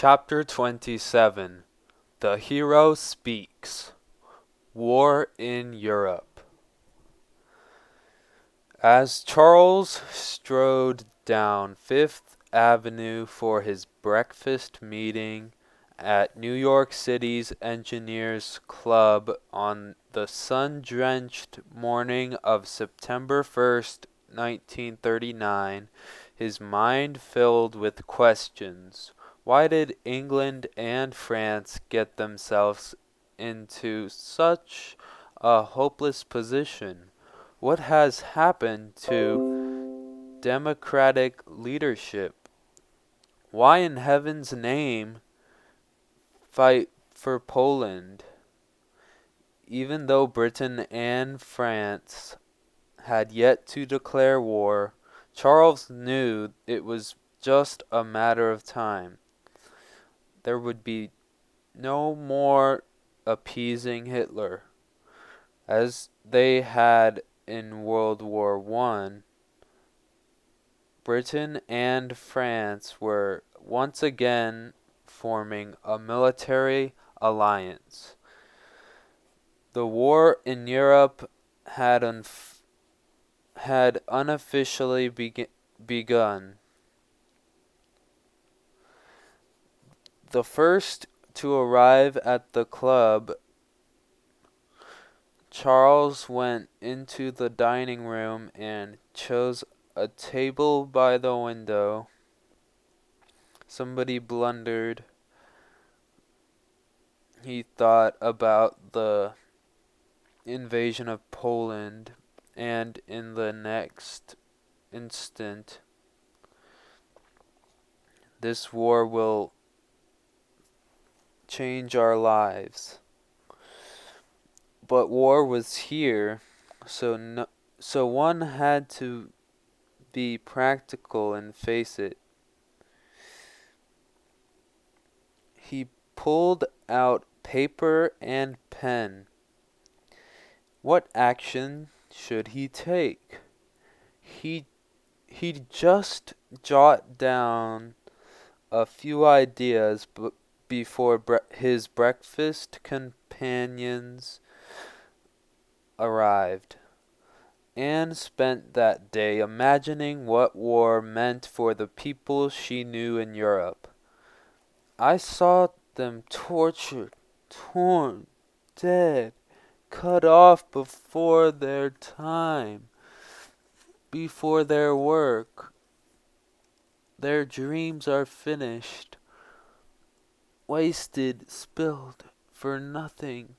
Chapter 27 The Hero Speaks. War in Europe. As Charles strode down Fifth Avenue for his breakfast meeting at New York City's Engineers Club on the sun-drenched morning of September 1st, 1939, his mind filled with questions. Why did England and France get themselves into such a hopeless position? What has happened to democratic leadership? Why in heaven's name fight for Poland? Even though Britain and France had yet to declare war, Charles knew it was just a matter of time. There would be no more appeasing Hitler, as they had in World War I. Britain and France were once again forming a military alliance. The war in Europe had unofficially begun. The first to arrive at the club, Charles went into the dining room and chose a table by the window. Somebody blundered. He thought about the invasion of Poland, and in the next instant, this war will change our lives. But war was here, so one had to be practical and face it. He pulled out paper and pen. What action should he take? He'd just jot down a few ideas before his breakfast companions arrived. Anne spent that day imagining what war meant for the people she knew in Europe. I saw them tortured, torn, dead, cut off before their time, before their work. Their dreams are finished, wasted, spilled for nothing.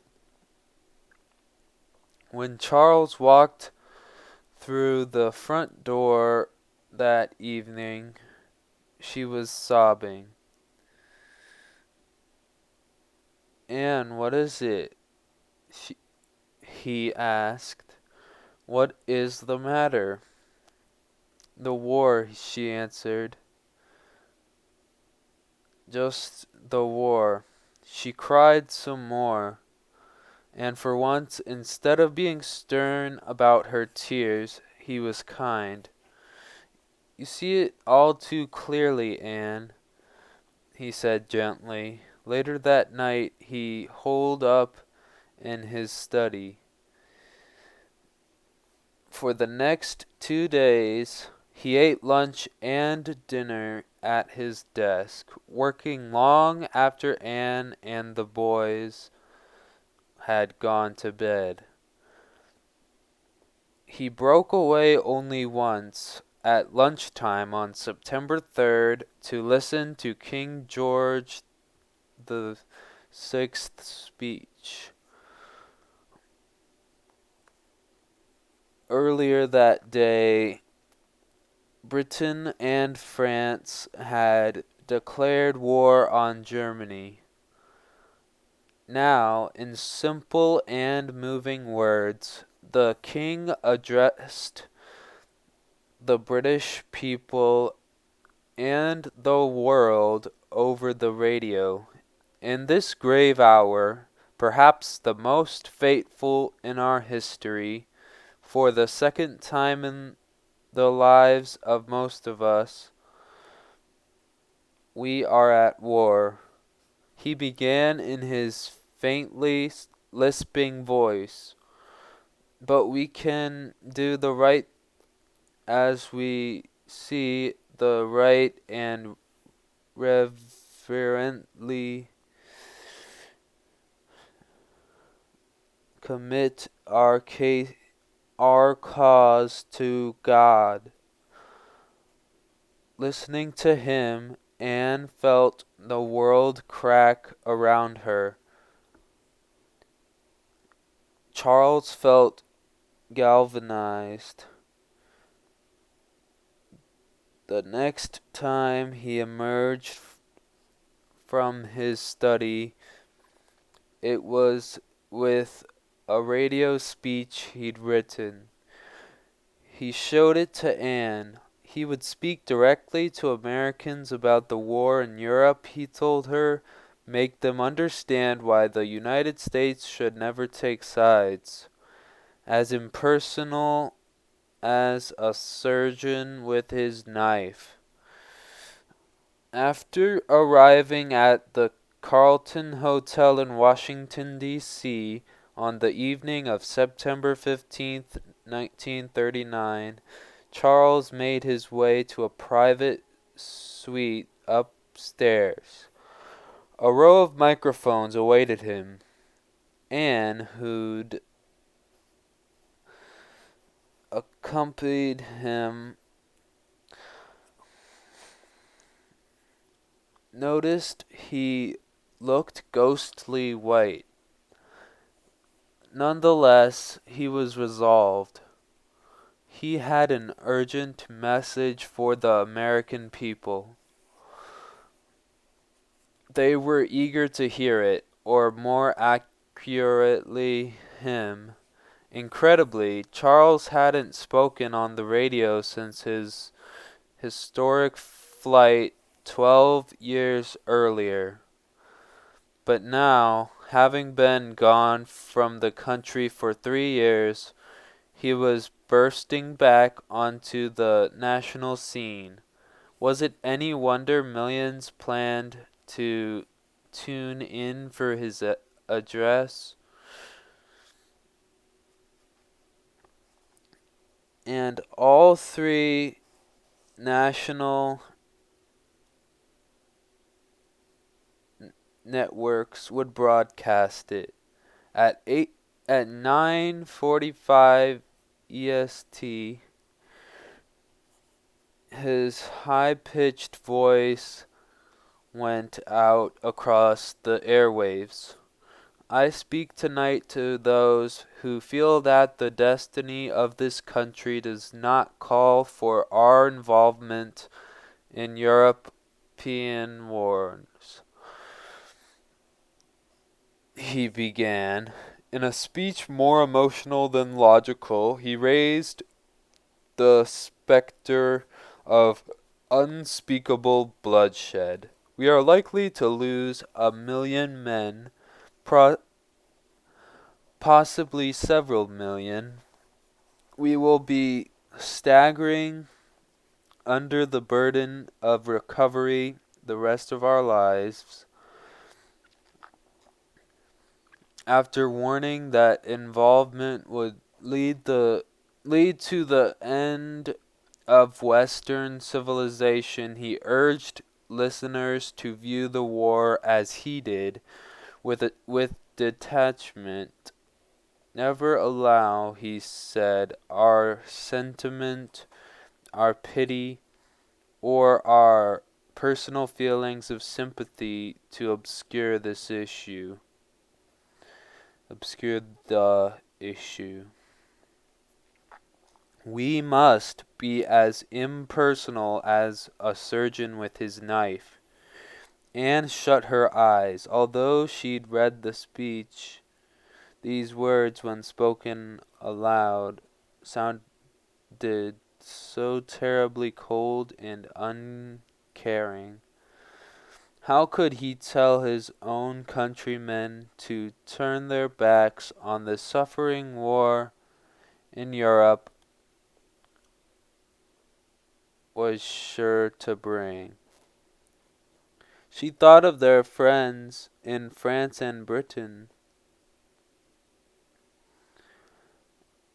When Charles walked through the front door that evening, she was sobbing. "Anne, what is it?" he asked. "What is the matter?" "The war," she answered. "Just the war." She cried some more, and for once, instead of being stern about her tears, he was kind. "You see it all too clearly, Anne," he said gently. Later that night he holed up in his study. For the next 2 days he ate lunch and dinner at his desk, working long after Anne and the boys had gone to bed. He broke away only once, at lunchtime on September 3rd, to listen to King George the Sixth's speech. Earlier that day, Britain and France had declared war on Germany. Now, in simple and moving words, the King addressed the British people and the world over the radio. In this grave hour, perhaps the most fateful in our history, for the second time in the lives of most of us, We are at war, he began in his faintly lisping voice. But we can do the right as we see the right and reverently commit our cause to God. Listening to him, Anne felt the world crack around her. Charles felt galvanized. The next time he emerged from his study, it was with a radio speech he'd written. He showed it to Anne. He would speak directly to Americans about the war in Europe, he told her, make them understand why the United States should never take sides. As impersonal as a surgeon with his knife. After arriving at the Carlton Hotel in Washington, D.C., on the evening of September 15, 1939, Charles made his way to a private suite upstairs. A row of microphones awaited him. Anne, who'd accompanied him, noticed he looked ghostly white. Nonetheless, he was resolved. He had an urgent message for the American people. They were eager to hear it, or more accurately, him. Incredibly, Charles hadn't spoken on the radio since his historic flight 12 years earlier. But now, having been gone from the country for 3 years, he was bursting back onto the national scene. Was it any wonder millions planned to tune in for his address? And all three national networks would broadcast it. At 9:45 EST, his high-pitched voice went out across the airwaves. I speak tonight to those who feel that the destiny of this country does not call for our involvement in European wars. He began. In a speech more emotional than logical, he raised the specter of unspeakable bloodshed. We are likely to lose 1,000,000 men, possibly several million. We will be staggering under the burden of recovery the rest of our lives. After warning that involvement would lead to the end of Western civilization, he urged listeners to view the war as he did, with detachment. Never allow, he said, our sentiment, our pity, or our personal feelings of sympathy to obscure this issue. Obscure the issue. We must be as impersonal as a surgeon with his knife. Anne shut her eyes. Although she'd read the speech, these words, when spoken aloud, sounded so terribly cold and uncaring. How could he tell his own countrymen to turn their backs on the suffering war in Europe was sure to bring? She thought of their friends in France and Britain.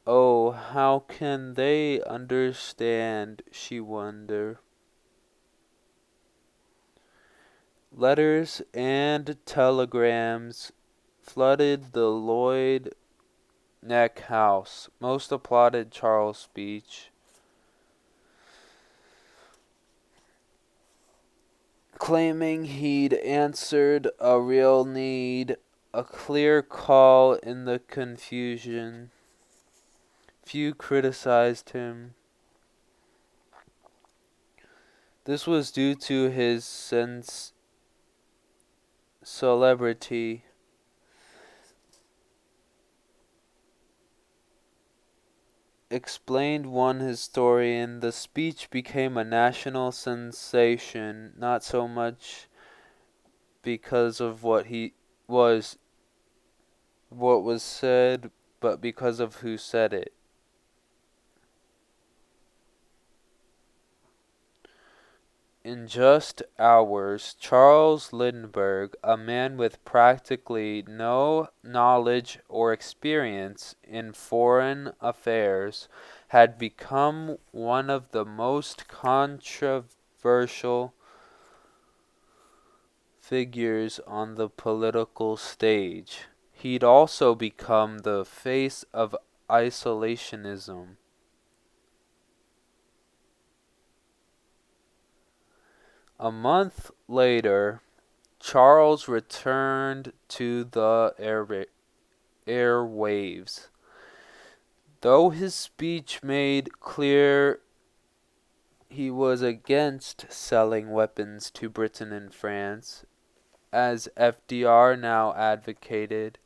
Oh, how can they understand, she wondered. Letters and telegrams flooded the Lloyd Neck house. Most applauded Charles' speech, claiming he'd answered a real need, a clear call in the confusion. Few criticized him. This was due to his celebrity. Explained one historian, the speech became a national sensation, not so much because of what was said, but because of who said it. In just hours, Charles Lindbergh, a man with practically no knowledge or experience in foreign affairs, had become one of the most controversial figures on the political stage. He'd also become the face of isolationism. A month later, Charles returned to the airwaves. Though his speech made clear he was against selling weapons to Britain and France, as FDR now advocated,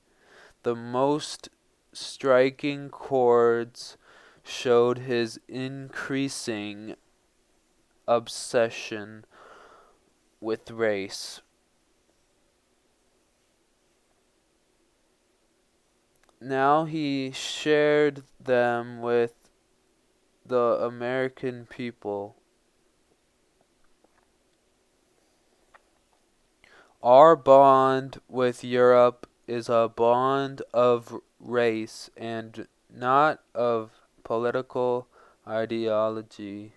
the most striking chords showed his increasing obsession with race. Now he shared them with the American people. Our bond with Europe is a bond of race and not of political ideology.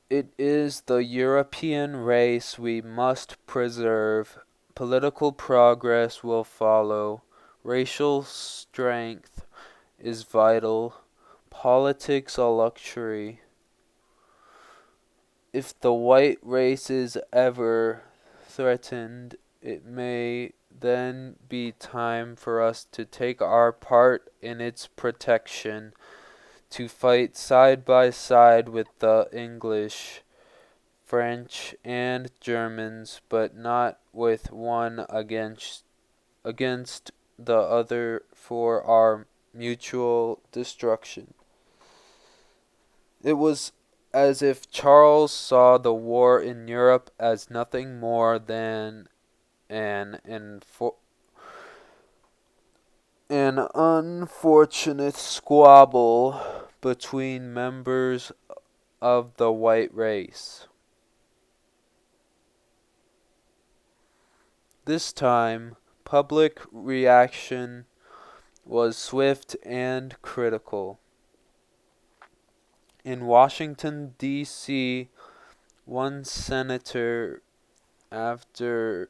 It is the European race we must preserve. Political progress will follow. Racial strength is vital. Politics a luxury. If the white race is ever threatened, it may then be time for us to take our part in its protection, to fight side by side with the English, French, and Germans, but not with one against the other for our mutual destruction. It was as if Charles saw the war in Europe as nothing more than an unfortunate squabble between members of the white race. This time, public reaction was swift and critical. In Washington, D.C., one senator after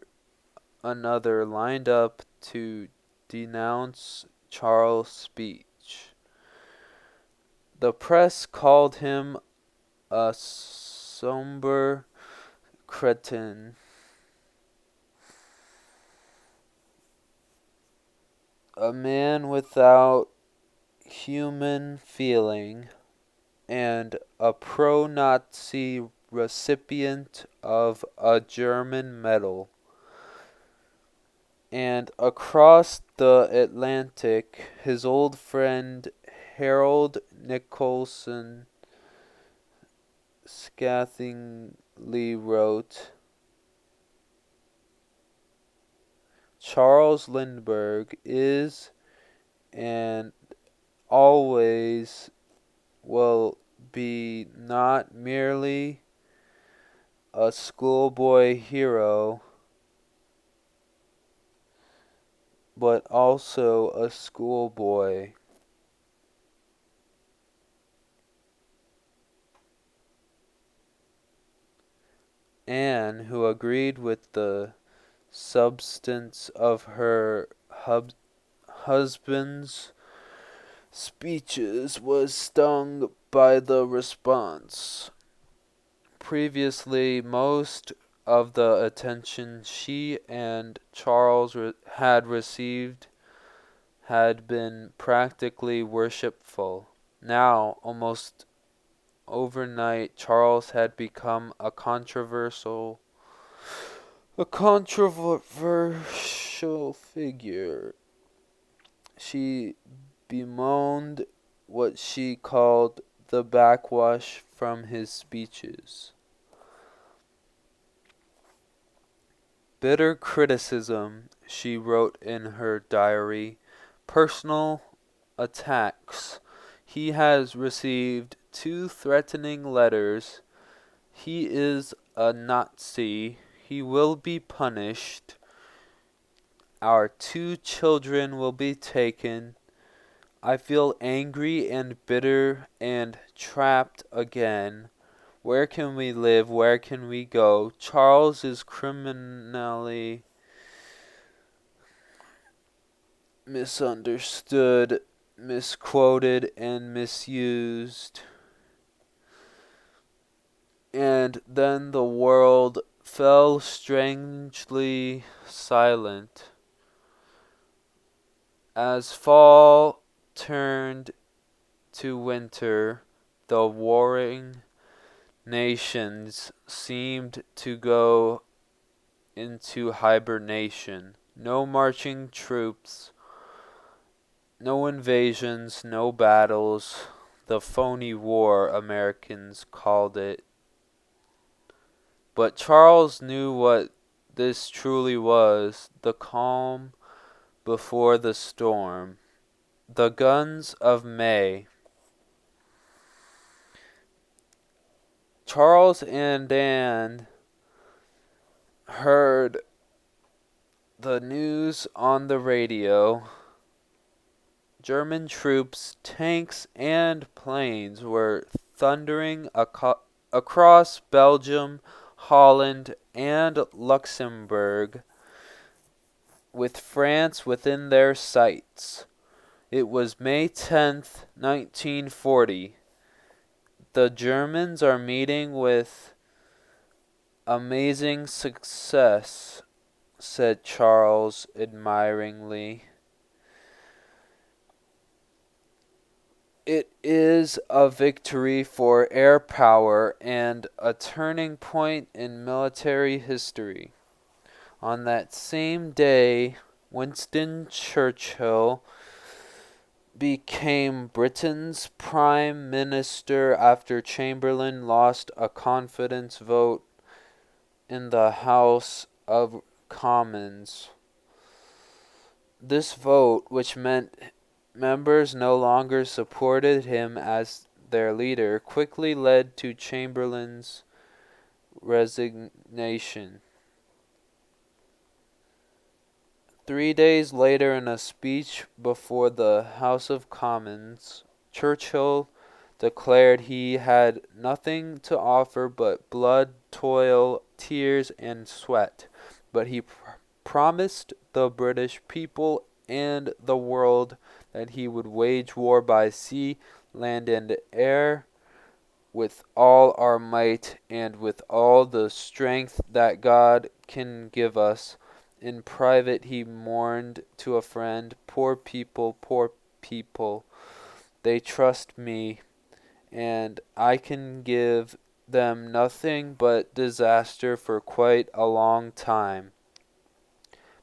another lined up to denounce Charles' speech. The press called him a somber cretin, a man without human feeling, and a pro-Nazi recipient of a German medal. And across the Atlantic, his old friend Harold Nicholson scathingly wrote, Charles Lindbergh is and always will be not merely a schoolboy hero, but also a schoolboy. Anne, who agreed with the substance of her husband's speeches, was stung by the response. Previously, most of the attention she and Charles had received had been practically worshipful. Now, almost overnight, Charles had become a controversial figure. She bemoaned what she called the backwash from his speeches. Bitter criticism, she wrote in her diary, personal attacks. He has received 2 threatening letters. He is a Nazi. He will be punished. Our 2 children will be taken. I feel angry and bitter and trapped again. Where can we live? Where can we go? Charles is criminally misunderstood, misquoted, and misused. And then the world fell strangely silent. As fall turned to winter, the warring nations seemed to go into hibernation. No marching troops, no invasions, no battles. The phony war, Americans called it. But Charles knew what this truly was, the calm before the storm. The guns of May. Charles and Anne heard the news on the radio. German troops, tanks, and planes were thundering across Belgium, Holland, and Luxembourg, with France within their sights. It was May 10th, 1940. The Germans are meeting with amazing success, said Charles admiringly. It is a victory for air power and a turning point in military history. On that same day, Winston Churchill became Britain's Prime Minister after Chamberlain lost a confidence vote in the House of Commons. This vote, which meant members no longer supported him as their leader, quickly led to Chamberlain's resignation. 3 days later, in a speech before the House of Commons, Churchill declared he had nothing to offer but blood, toil, tears, and sweat. But he promised the British people and the world that he would wage war by sea, land, and air with all our might and with all the strength that God can give us. In private he mourned to a friend, poor people, they trust me, and I can give them nothing but disaster for quite a long time.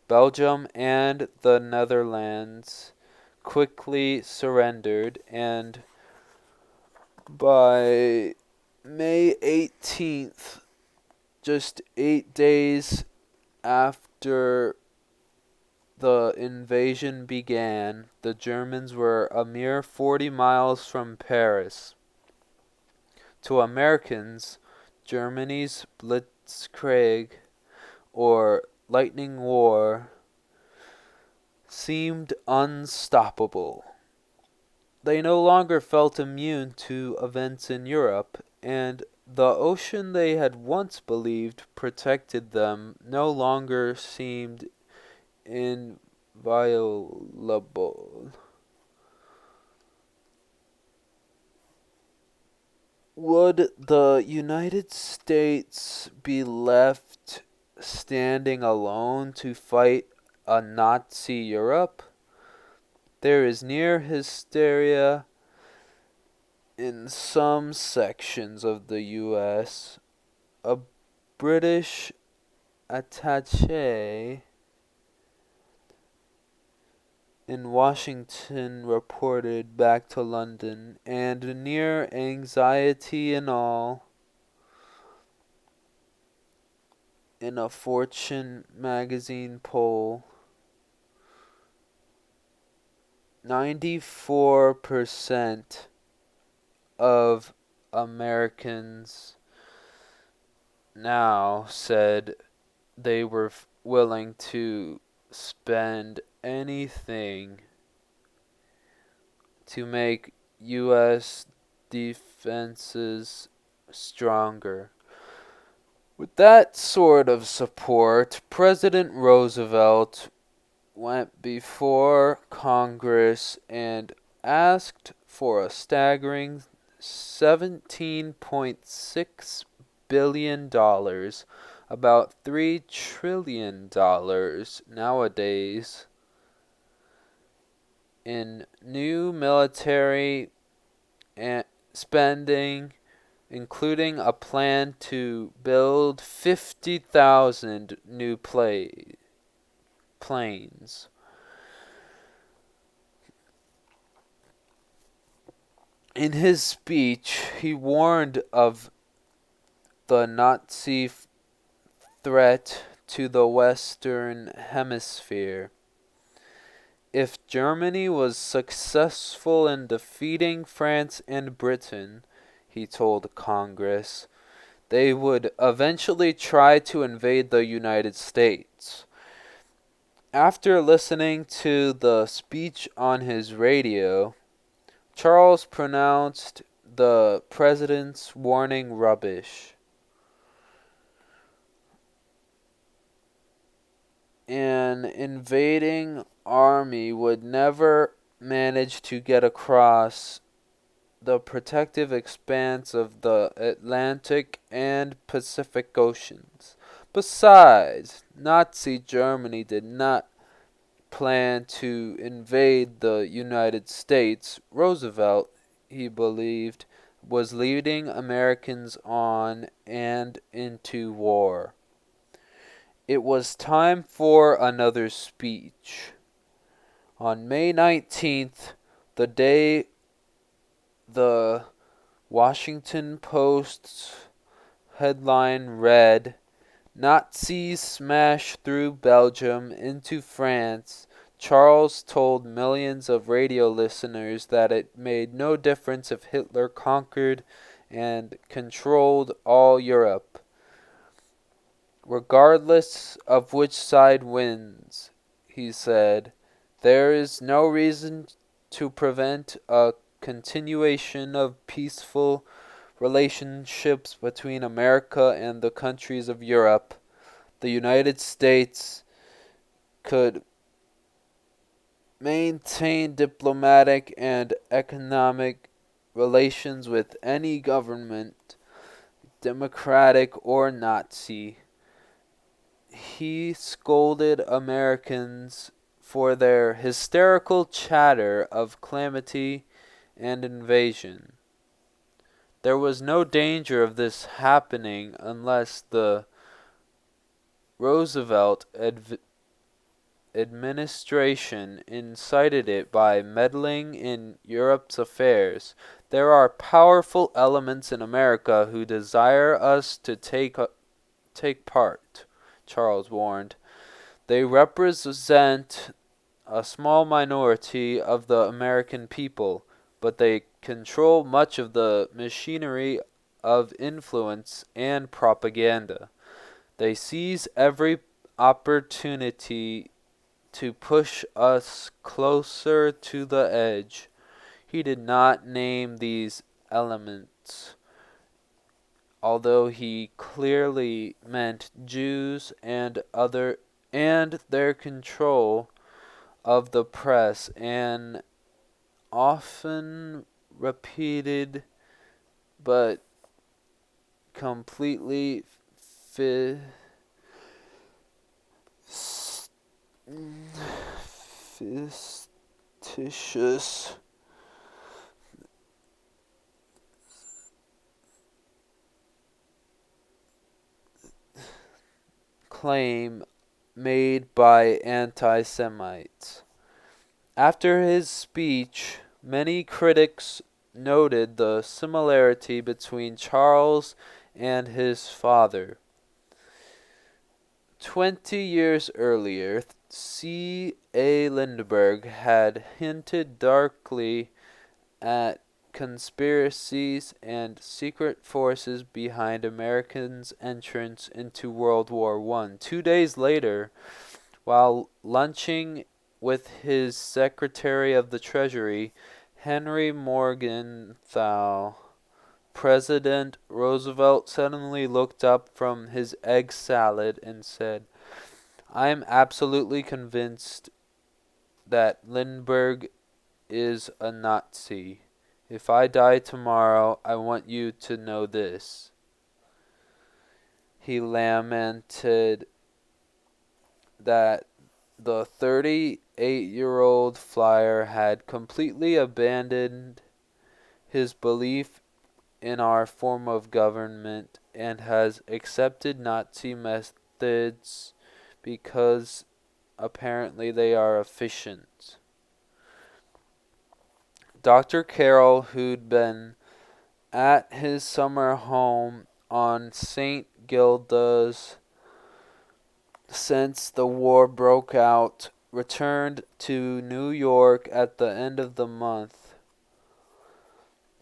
Belgium and the Netherlands quickly surrendered, and by May 18th, just 8 days after the invasion began, the Germans were a mere 40 miles from Paris. To Americans, Germany's Blitzkrieg or lightning war seemed unstoppable. They no longer felt immune to events in Europe, and the ocean they had once believed protected them no longer seemed inviolable. Would the United States be left standing alone to fight a Nazi Europe? There is near hysteria in some sections of the U.S. A British attaché in Washington reported back to London, and near anxiety and all in a Fortune magazine poll. 94% of Americans now said they were willing to spend anything to make U.S. defenses stronger. With that sort of support, President Roosevelt went before Congress and asked for a staggering $17.6 billion, about $3 trillion nowadays, in new military spending, including a plan to build 50,000 new planes. In his speech, he warned of the Nazi threat to the Western Hemisphere. If Germany was successful in defeating France and Britain, he told Congress, they would eventually try to invade the United States. After listening to the speech on his radio, Charles pronounced the president's warning rubbish. An invading army would never manage to get across the protective expanse of the Atlantic and Pacific Oceans. Besides, Nazi Germany did not plan to invade the United States. Roosevelt, he believed, was leading Americans on and into war. It was time for another speech. On May 19th, the day the Washington Post's headline read, Nazis smash through Belgium into France, Charles told millions of radio listeners that it made no difference if Hitler conquered and controlled all Europe. Regardless of which side wins, he said, there is no reason to prevent a continuation of peaceful relationships between America and the countries of Europe. The United States could maintain diplomatic and economic relations with any government, democratic or Nazi. He scolded Americans for their hysterical chatter of calamity and invasion. There was no danger of this happening unless the Roosevelt administration incited it by meddling in Europe's affairs. There are powerful elements in America who desire us to take part, Charles warned. They represent a small minority of the American people, but they control much of the machinery of influence and propaganda. They seize every opportunity to push us closer to the edge. He did not name these elements, although he clearly meant Jews and their control of the press, and often repeated but completely fi- fictitious claim made by anti-Semites. After his speech, many critics noted the similarity between Charles and his father. 20 years earlier, C. A. Lindbergh had hinted darkly at conspiracies and secret forces behind Americans' entrance into World War I. 2 days later, while lunching with his Secretary of the Treasury, Henry Morgenthau, President Roosevelt suddenly looked up from his egg salad and said, "I am absolutely convinced that Lindbergh is a Nazi. If I die tomorrow, I want you to know this." He lamented that the 38-year-old flyer had completely abandoned his belief in our form of government and has accepted Nazi methods because apparently they are efficient. Dr. Carroll, who'd been at his summer home on St. Gilda's since the war broke out, returned to New York at the end of the month.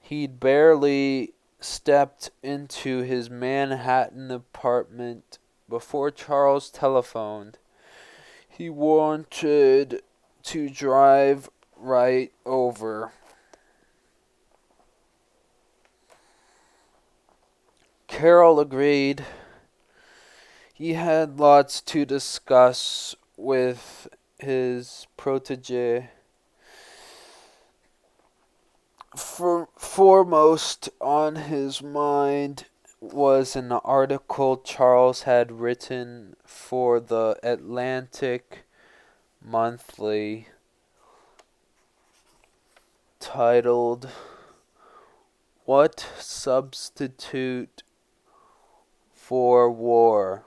He'd barely stepped into his Manhattan apartment before Charles telephoned. He wanted to drive right over. Carroll agreed. He had lots to discuss with his protege. Foremost on his mind was an article Charles had written for the Atlantic Monthly titled, "What Substitute for War?"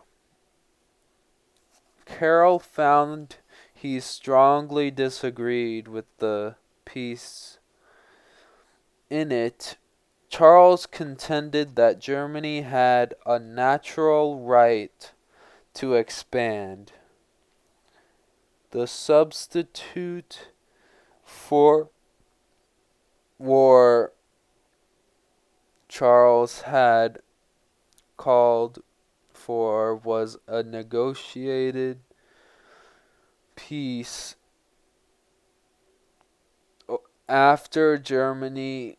Carroll found he strongly disagreed with the piece. In it, Charles contended that Germany had a natural right to expand. The substitute for war Charles had called for was a negotiated peace after Germany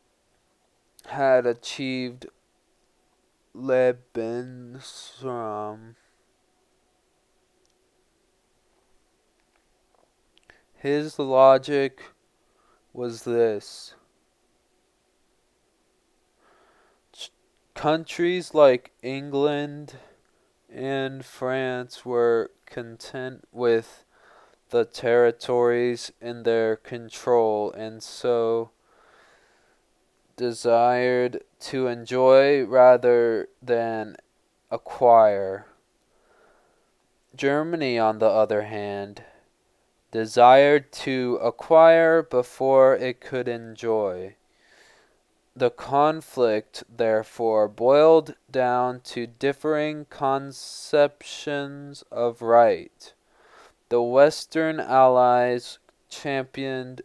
had achieved Lebensraum. His logic was this: countries like England and France were content with the territories in their control and so desired to enjoy rather than acquire. Germany, on the other hand, desired to acquire before it could enjoy. The conflict, therefore, boiled down to differing conceptions of right. The Western Allies championed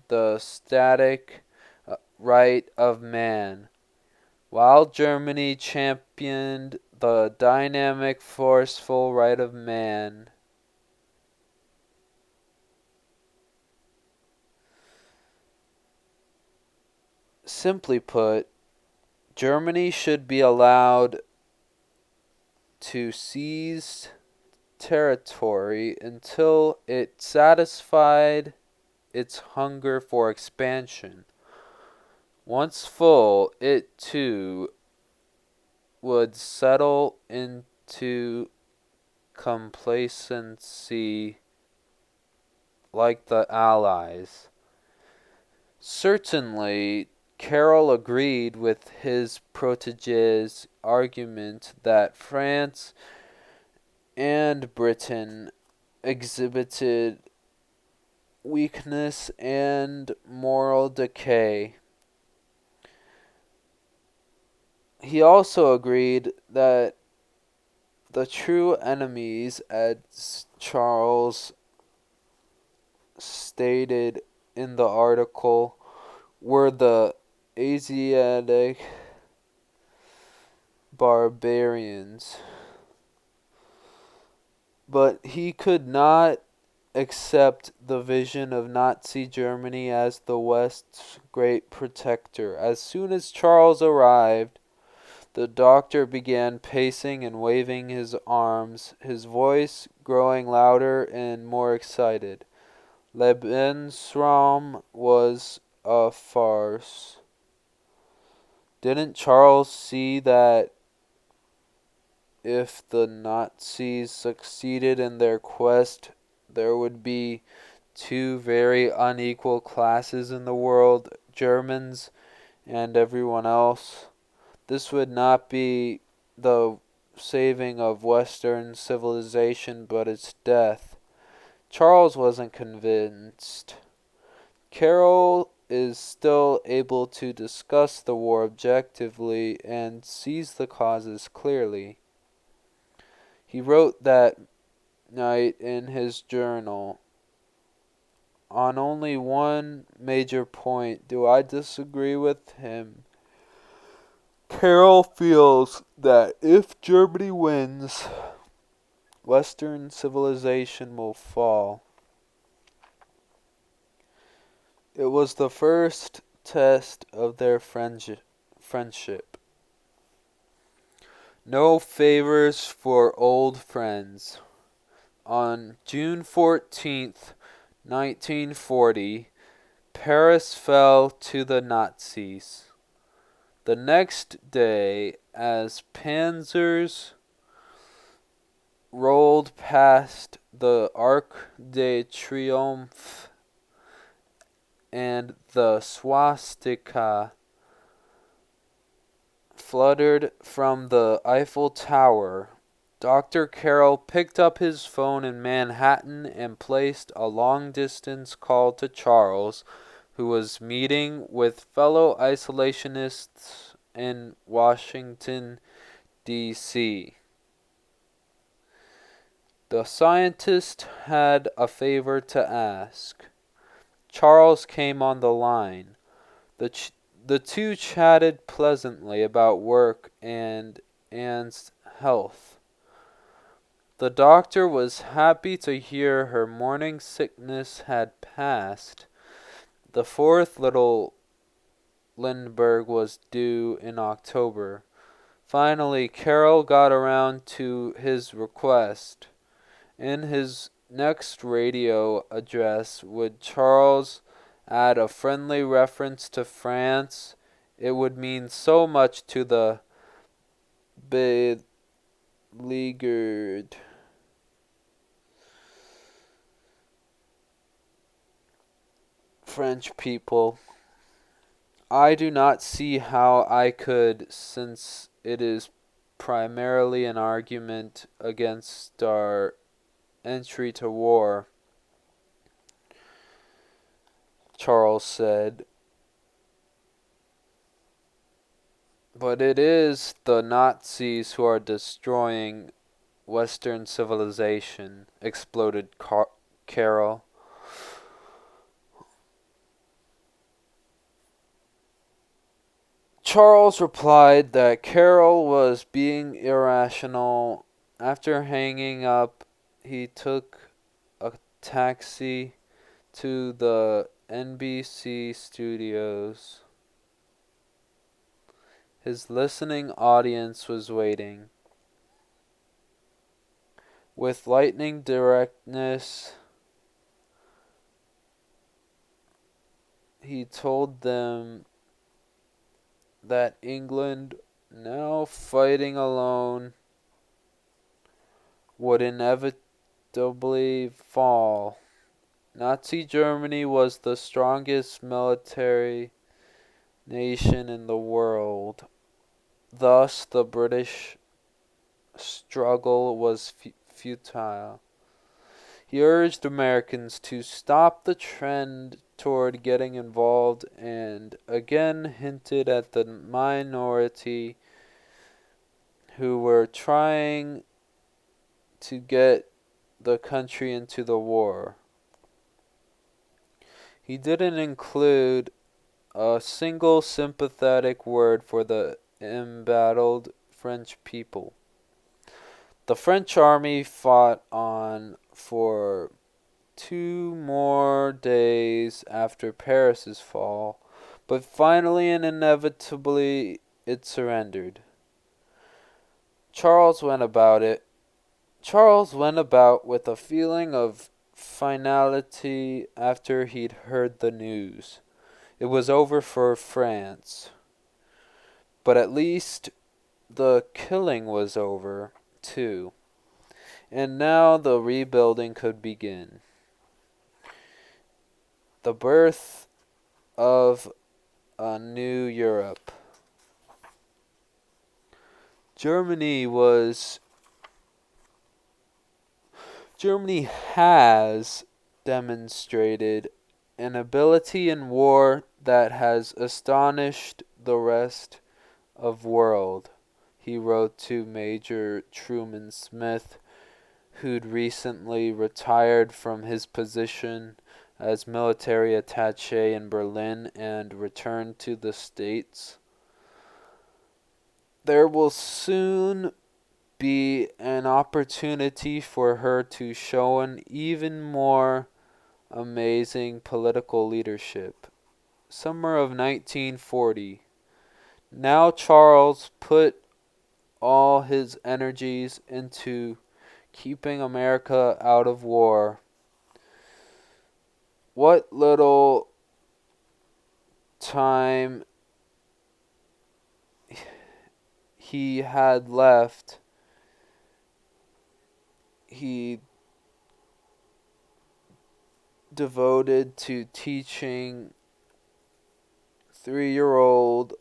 the static right of man, while Germany championed the dynamic, forceful right of man. Simply put, Germany should be allowed to seize territory until it satisfied its hunger for expansion. Once full, it too would settle into complacency like the Allies. Certainly, Carroll agreed with his protege's argument that France and Britain exhibited weakness and moral decay. He also agreed that the true enemies, as Charles stated in the article, were the Asiatic barbarians. But he could not accept the vision of Nazi Germany as the West's great protector. As soon as Charles arrived, the doctor began pacing and waving his arms, his voice growing louder and more excited. Lebensraum was a farce. Didn't Charles see that if the Nazis succeeded in their quest, there would be two very unequal classes in the world, Germans and everyone else? This would not be the saving of Western civilization, but its death. Charles wasn't convinced. Carroll is still able to discuss the war objectively and sees the causes clearly. He wrote that night in his journal, "On only one major point do I disagree with him. Carroll feels that if Germany wins, Western civilization will fall." It was the first test of their friendship. No favors for old friends. On June 14th, 1940, Paris fell to the Nazis. The next day, as panzers rolled past the Arc de Triomphe and the swastika fluttered from the Eiffel Tower, Dr. Carroll picked up his phone in Manhattan and placed a long-distance call to Charles, who was meeting with fellow isolationists in Washington, D.C. The scientist had a favor to ask. Charles came on the line. The two chatted pleasantly about work and Anne's health. The doctor was happy to hear her morning sickness had passed. The fourth little Lindbergh was due in October. Finally, Carroll got around to his request. In his next radio address, would Charles add a friendly reference to France? It would mean so much to the beleaguered French people. I do not see how I could, since it is primarily an argument against our entry to war, Charles said. But it is the Nazis who are destroying Western civilization, exploded Carroll. Charles replied that Carroll was being irrational. After hanging up, he took a taxi to the NBC studios. His listening audience was waiting. With lightning directness, he told them that England, now fighting alone, would inevitably fall. Nazi Germany was the strongest military nation in the world. Thus, the British struggle was futile. He urged Americans to stop the trend toward getting involved and again hinted at the minority who were trying to get the country into the war. He didn't include a single sympathetic word for the embattled French people. The French army fought on for 2 more days after Paris's fall, but finally and inevitably it surrendered. Charles went about with a feeling of finality after he'd heard the news. It was over for France. But at least the killing was over, too. And now the rebuilding could begin. The birth of a new Europe. Germany has demonstrated an ability in war that has astonished the rest of world, he wrote to Major Truman Smith, who'd recently retired from his position as military attaché in Berlin and returned to the States. There will soon be an opportunity for her to show an even more amazing political leadership. Summer of 1940. Now Charles put all his energies into keeping America out of war. What little time he had left, he devoted to teaching 3-year-old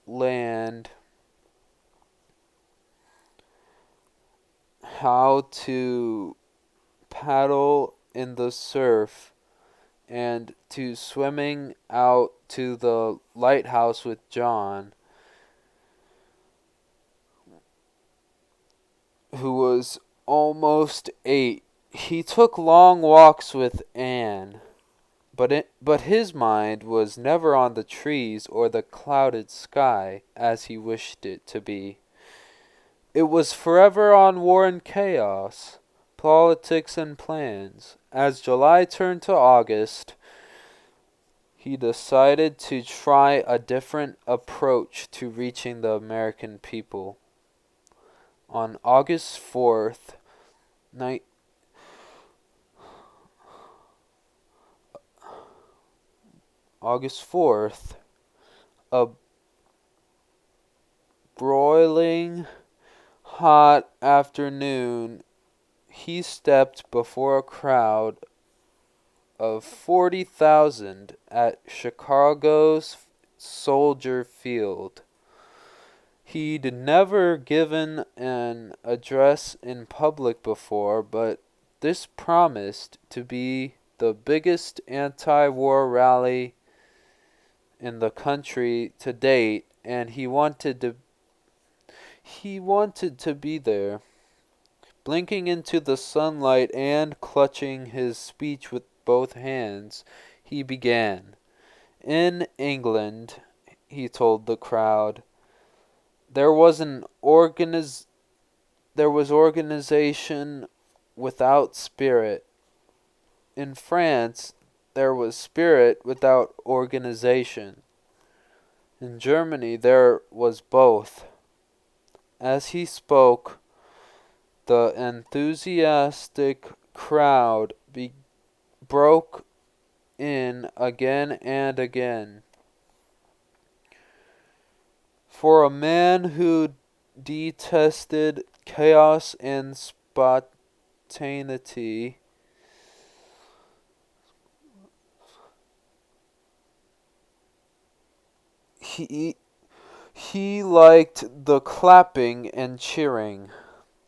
Land how to paddle in the surf and to swimming out to the lighthouse with John, who was almost 8. He took long walks with Anne, but his mind was never on the trees or the clouded sky as he wished it to be. It was forever on war and chaos, politics and plans. As July turned to August, he decided to try a different approach to reaching the American people. On August 4th, a broiling hot afternoon, he stepped before a crowd of 40,000 at Chicago's Soldier Field. He'd never given an address in public before, but this promised to be the biggest anti-war rally in the country to date, and he wanted to be there. Blinking into the sunlight and clutching his speech with both hands, he began. In England, he told the crowd. There was organization without spirit. In France, there was spirit without organization. In Germany, there was both. As he spoke, the enthusiastic crowd broke in again and again. For a man who detested chaos and spontaneity, he liked the clapping and cheering.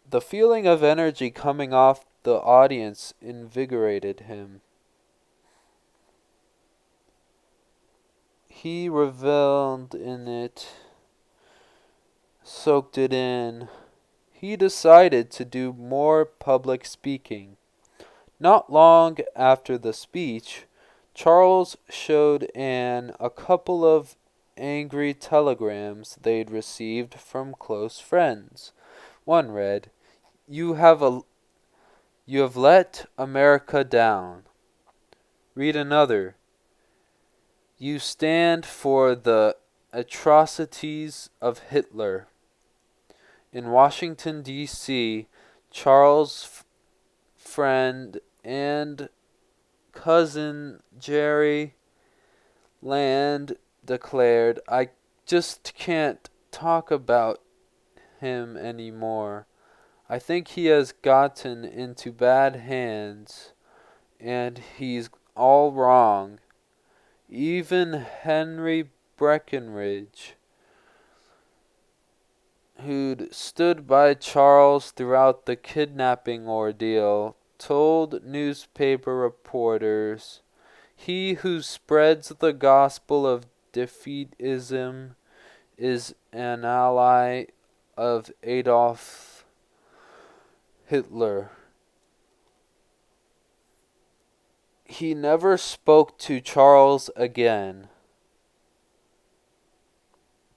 The feeling of energy coming off the audience invigorated him. He reveled in it, soaked it in. He decided to do more public speaking. Not long after the speech, Charles showed Anne a couple of angry telegrams they'd received from close friends. One read, You have let America down." Read another, "You stand for the atrocities of Hitler." In Washington, D.C., Charles' friend and cousin Jerry Land declared, "I just can't talk about him anymore. I think he has gotten into bad hands, and he's all wrong." Even Henry Breckinridge, who'd stood by Charles throughout the kidnapping ordeal, told newspaper reporters, "He who spreads the gospel of defeatism is an ally of Adolf Hitler." He never spoke to Charles again.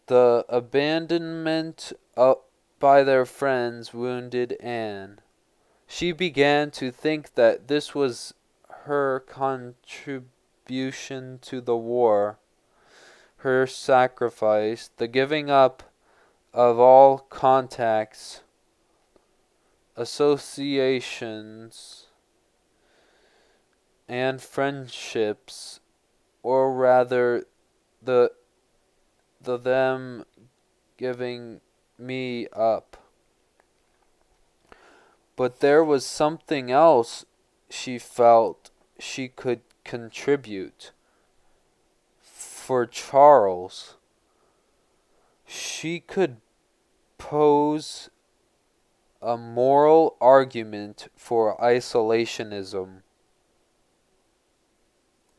The abandonment by their friends wounded Anne. She began to think that this was her contribution to the war, her sacrifice, the giving up of all contacts, associations, and friendships, or rather the them giving me up. But there was something else she felt she could contribute. For Charles, she could pose a moral argument for isolationism.